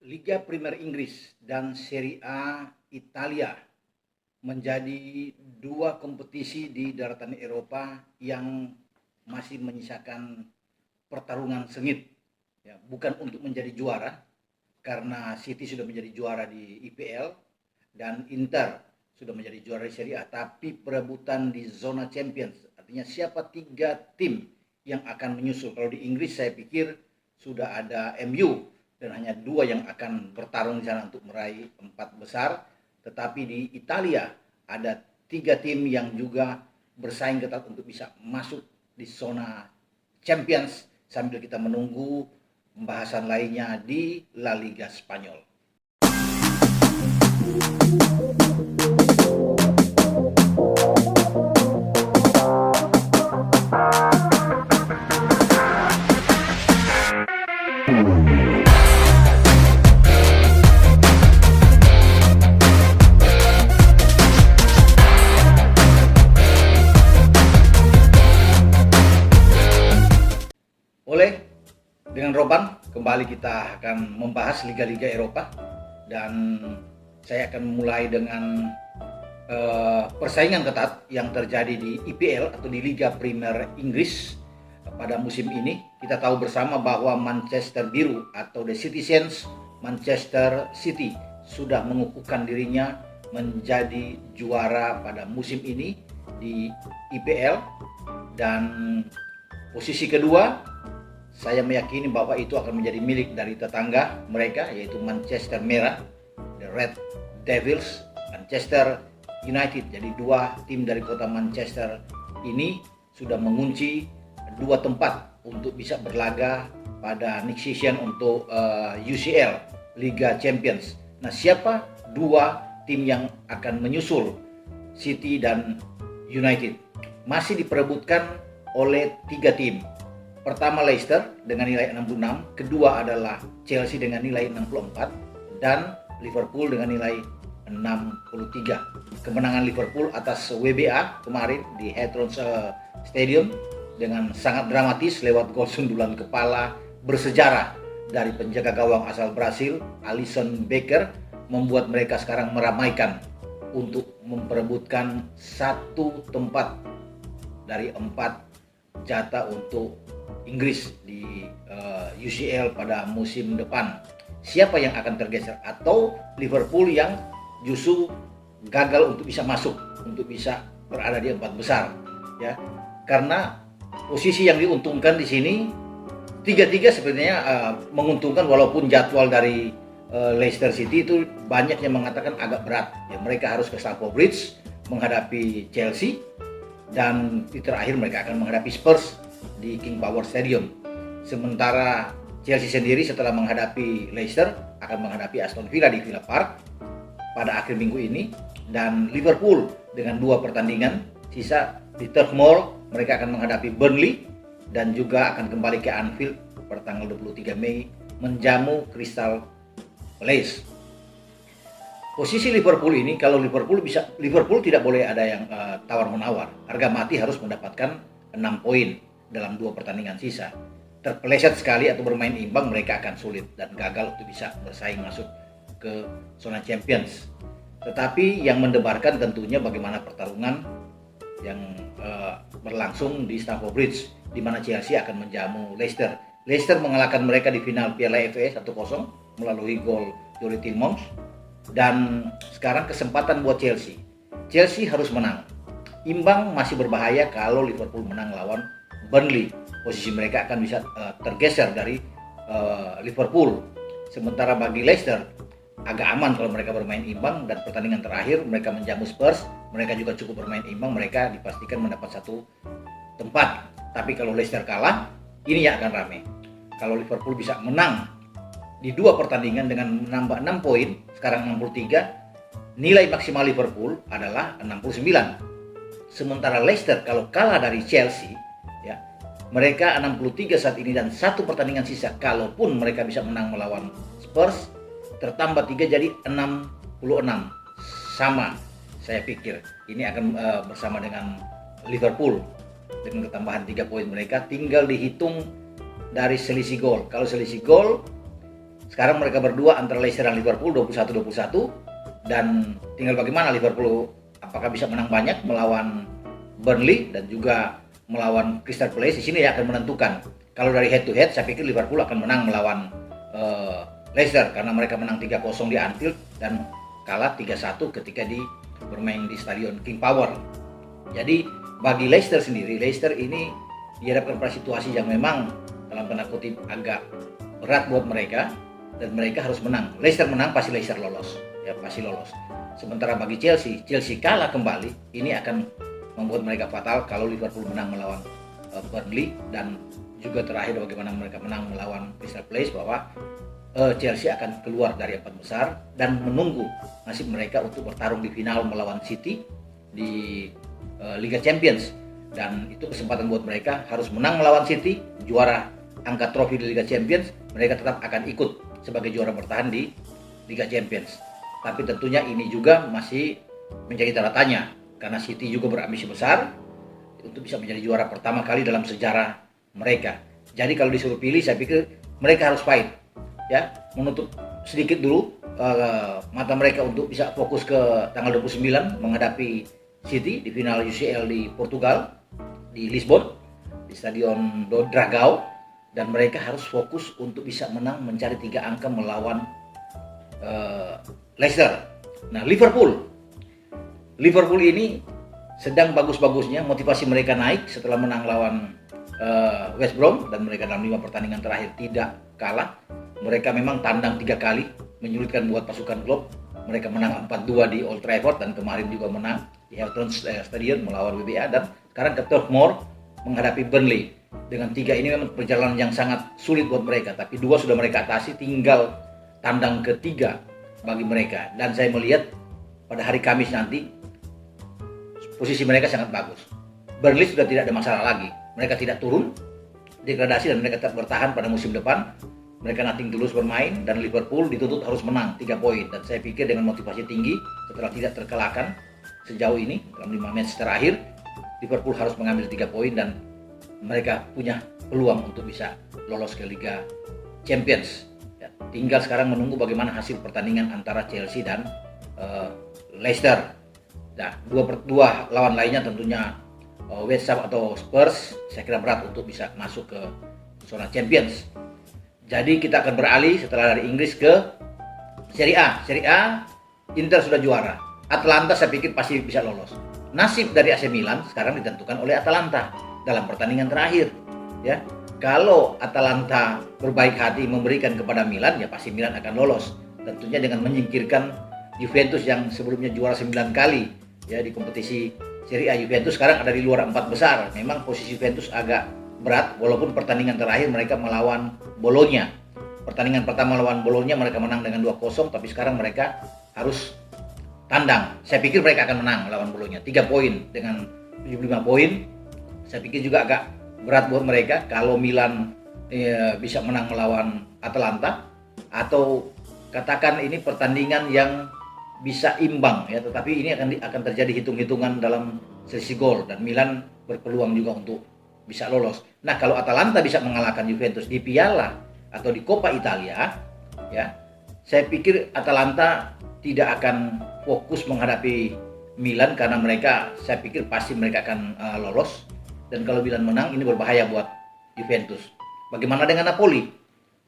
Liga Primer Inggris dan Serie A Italia menjadi dua kompetisi di daratan Eropa yang masih menyisakan pertarungan sengit. Ya, bukan untuk menjadi juara, karena City sudah menjadi juara di IPL dan Inter sudah menjadi juara di Serie A, tapi perebutan di zona Champions, artinya siapa tiga tim yang akan menyusul. Kalau di Inggris saya pikir sudah ada MU dan hanya dua yang akan bertarung di sana untuk meraih 4 besar. Tetapi di Italia ada 3 tim yang juga bersaing ketat untuk bisa masuk di zona Champions, sambil kita menunggu pembahasan lainnya di La Liga Spanyol. Dengan Roban, kembali kita akan membahas liga-liga Eropa, dan saya akan mulai dengan persaingan ketat yang terjadi di IPL atau di Liga Primer Inggris pada musim ini. Kita tahu bersama bahwa Manchester Biru atau The Citizens Manchester City sudah mengukuhkan dirinya menjadi juara pada musim ini di IPL, dan posisi kedua saya meyakini bahwa itu akan menjadi milik dari tetangga mereka, yaitu Manchester Merah, The Red Devils, Manchester United. Jadi dua tim dari kota Manchester ini sudah mengunci 2 tempat untuk bisa berlaga pada next season untuk UCL, Liga Champions. Nah, siapa 2 tim yang akan menyusul City dan United? Masih diperebutkan oleh 3 tim. Pertama Leicester dengan nilai 66, kedua adalah Chelsea dengan nilai 64, dan Liverpool dengan nilai 63. Kemenangan Liverpool atas WBA kemarin di Heathrow Stadium dengan sangat dramatis lewat gol sundulan kepala bersejarah dari penjaga gawang asal Brasil, Alisson Becker, membuat mereka sekarang meramaikan untuk memperebutkan 1 tempat dari 4 jatah untuk Inggris di UCL pada musim depan. Siapa yang akan tergeser, atau Liverpool yang justru gagal untuk bisa masuk, untuk bisa berada di 4 besar, ya. Karena posisi yang diuntungkan di sini tiga-tiga sebenarnya menguntungkan, walaupun jadwal dari Leicester City itu banyak yang mengatakan agak berat. Ya, mereka harus ke Stamford Bridge menghadapi Chelsea, dan di terakhir mereka akan menghadapi Spurs di King Power Stadium. Sementara Chelsea sendiri setelah menghadapi Leicester akan menghadapi Aston Villa di Villa Park pada akhir minggu ini, dan Liverpool dengan 2 pertandingan sisa di Turf Moor mereka akan menghadapi Burnley, dan juga akan kembali ke Anfield pada tanggal 23 Mei menjamu Crystal Palace. Posisi Liverpool ini, kalau Liverpool tidak boleh ada yang tawar-menawar. Harga mati harus mendapatkan 6 poin dalam 2 pertandingan sisa. Terpeleset sekali atau bermain imbang, mereka akan sulit dan gagal untuk bisa bersaing masuk ke zona Champions. Tetapi yang mendebarkan tentunya bagaimana pertarungan yang berlangsung di Stamford Bridge, di mana Chelsea akan menjamu Leicester. Leicester mengalahkan mereka di final Piala FA 1-0 melalui gol Youri Tielemans. Dan sekarang kesempatan buat Chelsea. Chelsea harus menang. Imbang masih berbahaya kalau Liverpool menang lawan Burnley. Posisi mereka akan bisa tergeser dari Liverpool. Sementara bagi Leicester agak aman kalau mereka bermain imbang, dan pertandingan terakhir mereka menjamu Spurs, mereka juga cukup bermain imbang, mereka dipastikan mendapat 1 tempat. Tapi kalau Leicester kalah, ini yang akan rame. Kalau Liverpool bisa menang di 2 pertandingan dengan menambah 6 poin, sekarang 63, nilai maksimal Liverpool adalah 69. Sementara Leicester kalau kalah dari Chelsea, ya, mereka 63 saat ini, dan 1 pertandingan sisa. Kalaupun mereka bisa menang melawan Spurs, tertambah 3 jadi 66. Sama, saya pikir ini akan bersama dengan Liverpool dengan ketambahan 3 poin mereka. Tinggal dihitung dari selisih gol. Kalau selisih gol Sekarang mereka berdua antara Leicester dan Liverpool 21-21, dan tinggal bagaimana Liverpool apakah bisa menang banyak melawan Burnley dan juga melawan Crystal Palace. Di sini ya akan menentukan. Kalau dari head to head saya pikir Liverpool akan menang melawan Leicester karena mereka menang 3-0 di Anfield dan kalah 3-1 ketika bermain di Stadion King Power. Jadi bagi Leicester sendiri, Leicester ini dihadapkan pada situasi yang memang dalam tanda kutip agak berat buat mereka dan mereka harus menang. Leicester menang pasti Leicester lolos, ya pasti lolos. Sementara bagi Chelsea kalah kembali, ini akan membuat mereka fatal kalau Liverpool menang melawan Burnley, dan juga terakhir bagaimana mereka menang melawan Crystal Palace, bahwa Chelsea akan keluar dari 4 besar dan menunggu nasib mereka untuk bertarung di final melawan City di Liga Champions. Dan itu kesempatan buat mereka, harus menang melawan City, juara angkat trofi di Liga Champions, mereka tetap akan ikut sebagai juara bertahan di Liga Champions. Tapi tentunya ini juga masih menjadi tanda tanya karena City juga berambisi besar untuk bisa menjadi juara pertama kali dalam sejarah mereka. Jadi kalau disuruh pilih, saya pikir mereka harus fight, ya, menutup sedikit dulu mata mereka untuk bisa fokus ke tanggal 29 menghadapi City di final UCL di Portugal, di Lisbon, di Stadion do Dragao, dan mereka harus fokus untuk bisa menang mencari 3 angka melawan Leicester. Nah, Liverpool ini sedang bagus-bagusnya, motivasi mereka naik setelah menang lawan West Brom, dan mereka dalam 5 pertandingan terakhir tidak kalah. Mereka memang tandang 3 kali, menyulitkan buat pasukan klub. Mereka menang 4-2 di Old Trafford dan kemarin juga menang di Everton Stadium melawan WBA, dan sekarang ke Turf Moor menghadapi Burnley. Dengan 3 ini memang perjalanan yang sangat sulit buat mereka, tapi 2 sudah mereka atasi, tinggal tandang ketiga bagi mereka. Dan saya melihat pada hari Kamis nanti posisi mereka sangat bagus. Burnley sudah tidak ada masalah lagi, mereka tidak turun degradasi dan mereka tetap bertahan pada musim depan. Mereka nothing tulus bermain, dan Liverpool dituntut harus menang 3 poin. Dan saya pikir dengan motivasi tinggi setelah tidak terkalahkan sejauh ini dalam 5 match terakhir, Liverpool harus mengambil 3 poin dan mereka punya peluang untuk bisa lolos ke Liga Champions. Ya, tinggal sekarang menunggu bagaimana hasil pertandingan antara Chelsea dan Leicester. Nah, dua lawan lainnya tentunya West Ham atau Spurs, saya kira berat untuk bisa masuk ke zona Champions. Jadi kita akan beralih setelah dari Inggris ke Serie A. Serie A, Inter sudah juara. Atalanta saya pikir pasti bisa lolos. Nasib dari AC Milan sekarang ditentukan oleh Atalanta dalam pertandingan terakhir. Ya, kalau Atalanta berbaik hati memberikan kepada Milan, ya pasti Milan akan lolos. Tentunya dengan menyingkirkan Juventus yang sebelumnya juara 9 kali ya di kompetisi Serie A. Juventus sekarang ada di luar 4 besar. Memang posisi Juventus agak berat, walaupun pertandingan terakhir mereka melawan Bologna. Pertandingan pertama melawan Bologna mereka menang dengan 2-0, tapi sekarang mereka harus tandang. Saya pikir mereka akan menang melawan Bologna 3 poin dengan 75 poin. Saya pikir juga agak berat buat mereka kalau Milan bisa menang melawan Atalanta, atau katakan ini pertandingan yang bisa imbang ya, tetapi ini akan terjadi hitung-hitungan dalam selisih gol dan Milan berpeluang juga untuk bisa lolos. Nah, kalau Atalanta bisa mengalahkan Juventus di Piala atau di Coppa Italia, ya, saya pikir Atalanta tidak akan fokus menghadapi Milan karena saya pikir pasti mereka akan lolos. Dan kalau Milan menang, ini berbahaya buat Juventus. Bagaimana dengan Napoli?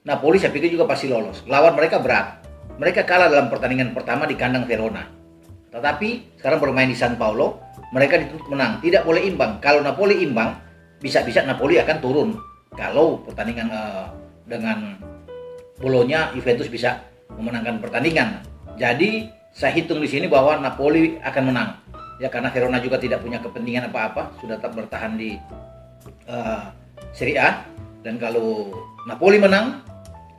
Napoli saya pikir juga pasti lolos. Lawan mereka berat. Mereka kalah dalam pertandingan pertama di kandang Verona. Tetapi sekarang bermain di San Paolo, mereka dituntut menang. Tidak boleh imbang. Kalau Napoli imbang, bisa-bisa Napoli akan turun. Kalau pertandingan dengan Bologna, Juventus bisa memenangkan pertandingan. Jadi saya hitung di sini bahwa Napoli akan menang. Ya, karena Verona juga tidak punya kepentingan apa-apa, sudah tetap bertahan di Serie A. Dan kalau Napoli menang,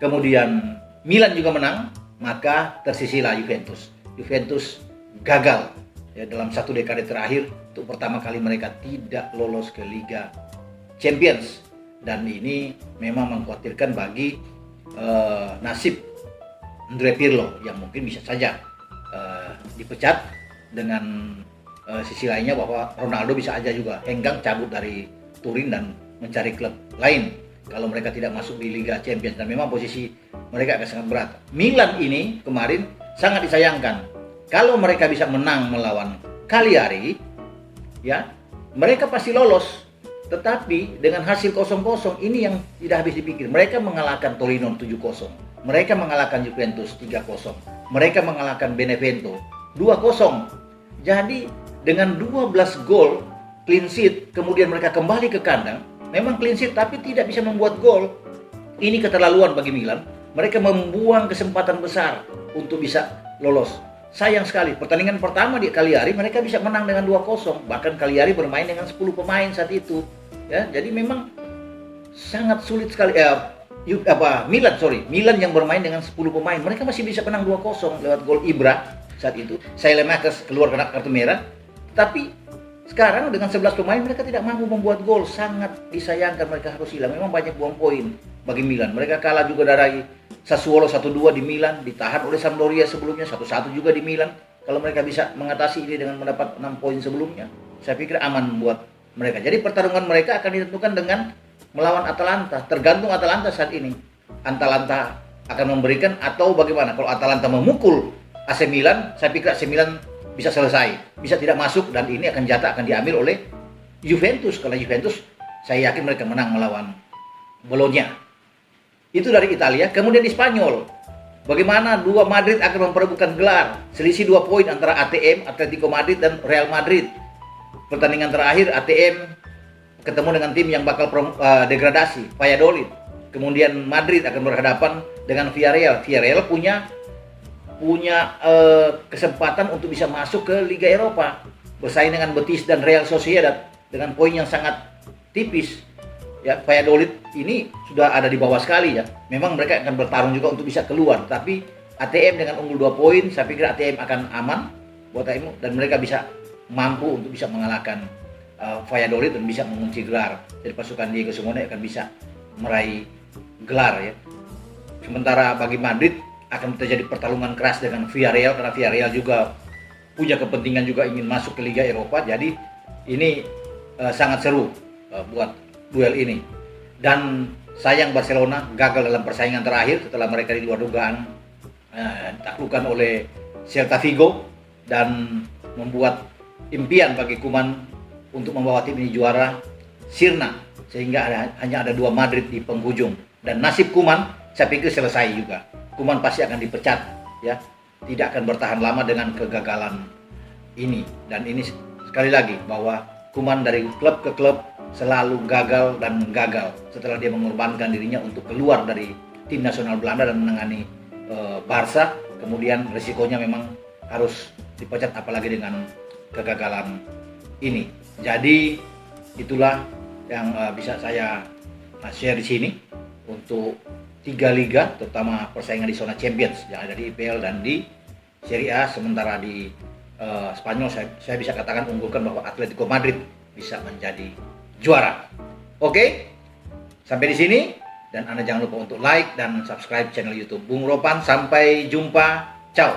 kemudian Milan juga menang, maka tersisilah Juventus. Juventus gagal ya dalam 1 dekade terakhir, untuk pertama kali mereka tidak lolos ke Liga Champions, dan ini memang mengkhawatirkan bagi nasib Andrea Pirlo yang mungkin bisa saja dipecat. Dengan sisi lainnya bahwa Ronaldo bisa aja juga henggang cabut dari Turin dan mencari klub lain kalau mereka tidak masuk di Liga Champions. Dan memang posisi mereka akan sangat berat. Milan ini kemarin sangat disayangkan. Kalau mereka bisa menang melawan Cagliari, ya, mereka pasti lolos. Tetapi dengan hasil 0-0 ini yang tidak habis dipikir. Mereka mengalahkan Torino 7-0. Mereka mengalahkan Juventus 3-0. Mereka mengalahkan Benevento 2-0. Jadi dengan 12 gol clean sheet, kemudian mereka kembali ke kandang. Memang clean sheet tapi tidak bisa membuat gol. Ini keterlaluan bagi Milan. Mereka membuang kesempatan besar untuk bisa lolos. Sayang sekali, pertandingan pertama di Cagliari mereka bisa menang dengan 2-0. Bahkan Cagliari bermain dengan 10 pemain saat itu. Ya, jadi memang sangat sulit sekali. Milan yang bermain dengan 10 pemain, mereka masih bisa menang 2-0 lewat gol Ibra saat itu. Saelemaekers keluar kena kartu merah. Tapi sekarang dengan 11 pemain mereka tidak mampu membuat gol. Sangat disayangkan, mereka harus hilang. Memang banyak buang poin bagi Milan. Mereka kalah juga dari Sassuolo 1-2 di Milan, ditahan oleh Sampdoria sebelumnya 1-1 juga di Milan. Kalau mereka bisa mengatasi ini dengan mendapat 6 poin sebelumnya, saya pikir aman buat mereka. Jadi pertarungan mereka akan ditentukan dengan melawan Atalanta. Tergantung Atalanta saat ini. Atalanta akan memberikan atau bagaimana. Kalau Atalanta memukul AC Milan, saya pikir AC Milan bisa selesai, bisa tidak masuk, dan ini akan diambil oleh Juventus. Kalau Juventus, saya yakin mereka menang melawan Bologna. Itu dari Italia. Kemudian di Spanyol, bagaimana dua Madrid akan memperebutkan gelar. Selisih 2 poin antara ATM, Atletico Madrid, dan Real Madrid. Pertandingan terakhir ATM ketemu dengan tim yang bakal degradasi, Valladolid. Kemudian Madrid akan berhadapan dengan Villarreal. Villarreal punya kesempatan untuk bisa masuk ke Liga Eropa, bersaing dengan Betis dan Real Sociedad dengan poin yang sangat tipis. Ya, Valladolid ini sudah ada di bawah sekali ya. Memang mereka akan bertarung juga untuk bisa keluar, tapi ATM dengan unggul 2 poin, saya pikir ATM akan aman buat ATM dan mereka bisa mampu untuk bisa mengalahkan Valladolid dan bisa mengunci gelar. Jadi pasukan Diego Simeone akan bisa meraih gelar ya. Sementara bagi Madrid akan terjadi pertarungan keras dengan Villarreal, karena Villarreal juga punya kepentingan juga ingin masuk ke Liga Eropa. Jadi ini sangat seru buat duel ini. Dan sayang Barcelona gagal dalam persaingan terakhir setelah mereka di luar dugaan ditaklukkan oleh Celta Vigo dan membuat impian bagi Koeman untuk membawa tim ini juara sirna, sehingga hanya ada 2 Madrid di penghujung. Dan nasib Koeman saya pikir selesai juga. Koeman pasti akan dipecat ya, tidak akan bertahan lama dengan kegagalan ini. Dan ini sekali lagi bahwa Koeman dari klub ke klub selalu gagal dan gagal setelah dia mengorbankan dirinya untuk keluar dari tim nasional Belanda dan menangani Barca. Kemudian resikonya memang harus dipecat, apalagi dengan kegagalan ini. Jadi itulah yang bisa saya share di sini untuk 3 liga, terutama persaingan di zona Champions yang ada di IPL dan di Serie A. Sementara di Spanyol saya bisa katakan unggulkan bahwa Atletico Madrid bisa menjadi juara. Oke, sampai di sini, dan Anda jangan lupa untuk like dan subscribe channel YouTube Bung Ropan. Sampai jumpa, ciao.